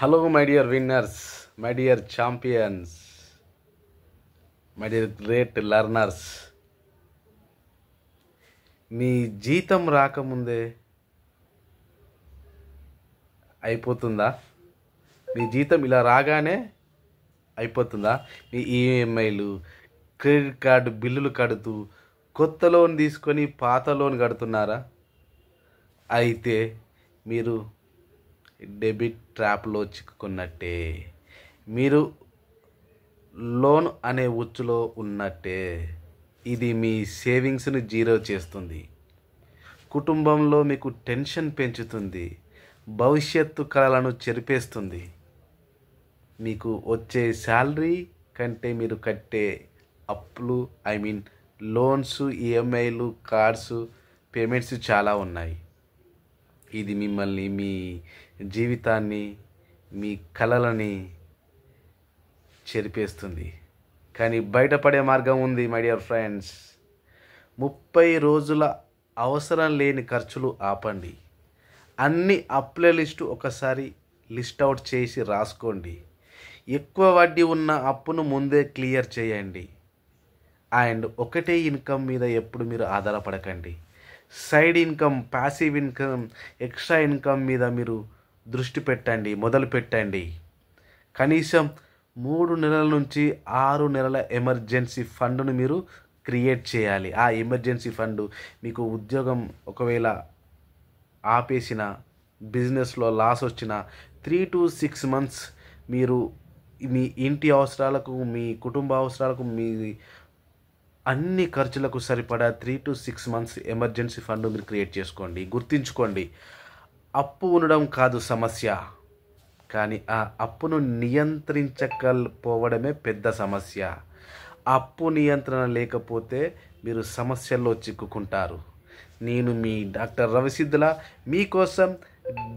Hello, my dear winners, my dear champions, my dear great learners. మీ జీతం రాకముందే అయిపోతుందా? మీ జీతం ఇలా రాగానే అయిపోతుందా? మీ ఈఎంఐలు, క్రెడిట్ కార్డు బిల్లులు కడుతూ కొత్త లోన్ తీసుకొని పాత లోన్ కడుతున్నారా? అయితే మీరు డెబిట్ ట్రాప్లో చిక్కుకున్నట్టే. మీరు లోన్ అనే ఉచ్చులో ఉన్నట్టే. ఇది మీ సేవింగ్స్ని జీరో చేస్తుంది, కుటుంబంలో మీకు టెన్షన్ పెంచుతుంది, భవిష్యత్తు కలలను చెరిపేస్తుంది. మీకు వచ్చే శాలరీ కంటే మీరు కట్టే అప్పులు లోన్స్, ఈఎంఐలు, కార్డ్స్, పేమెంట్స్ చాలా ఉన్నాయి. ఇది మిమ్మల్ని, మీ జీవితాన్ని, మీ కలలని చెరిపేస్తుంది. కానీ బయటపడే మార్గం ఉంది మై డియర్ ఫ్రెండ్స్. 30 రోజుల అవసరం లేని ఖర్చులు ఆపండి. అన్ని అప్పుల లిస్టు ఒకసారి లిస్ట్ అవుట్ చేసి రాసుకోండి. ఎక్కువ వడ్డీ ఉన్న అప్పును ముందే క్లియర్ చేయండి. అండ్ ఒకటే ఇన్కమ్ మీద ఎప్పుడు మీరు ఆధారపడకండి. Side income, passive income, extra income మీద మీరు దృష్టి పెట్టండి, మొదలు పెట్టండి. కనీసం 3 నెలల నుంచి 6 నెలల ఎమర్జెన్సీ ఫండ్ను మీరు క్రియేట్ చేయాలి. ఆ ఎమర్జెన్సీ ఫండ్ మీకు ఉద్యోగం ఒకవేళ ఆపేసిన, బిజినెస్లో లాస్ వచ్చిన 3 to 6 months మీరు మీ ఇంటి అవసరాలకు, మీ కుటుంబ అవసరాలకు, మీ అన్ని ఖర్చులకు సరిపడా 3 to 6 months ఎమర్జెన్సీ ఫండ్ మీరు క్రియేట్ చేసుకోండి. గుర్తుంచుకోండి, అప్పు ఉండడం కాదు సమస్య, కానీ ఆ అప్పును నియంత్రించకపోవడమే పెద్ద సమస్య. అప్పు నియంత్రణ లేకపోతే మీరు సమస్యల్లో చిక్కుకుంటారు. నేను మీ డాక్టర్ రవిసిద్ధుల మీకోసం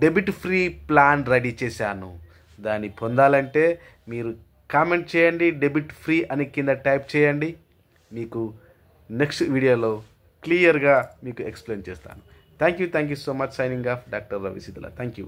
డెబిట్ ఫ్రీ ప్లాన్ రెడీ చేశాను. దాన్ని పొందాలంటే మీరు కామెంట్ చేయండి, డెబిట్ ఫ్రీ అని కింద టైప్ చేయండి. మీకు నెక్స్ట్ వీడియోలో క్లియర్గా మీకు ఎక్స్ప్లెయిన్ చేస్తాను. Thank you so much. Signing off doctor Ravisiddhula. Thank you.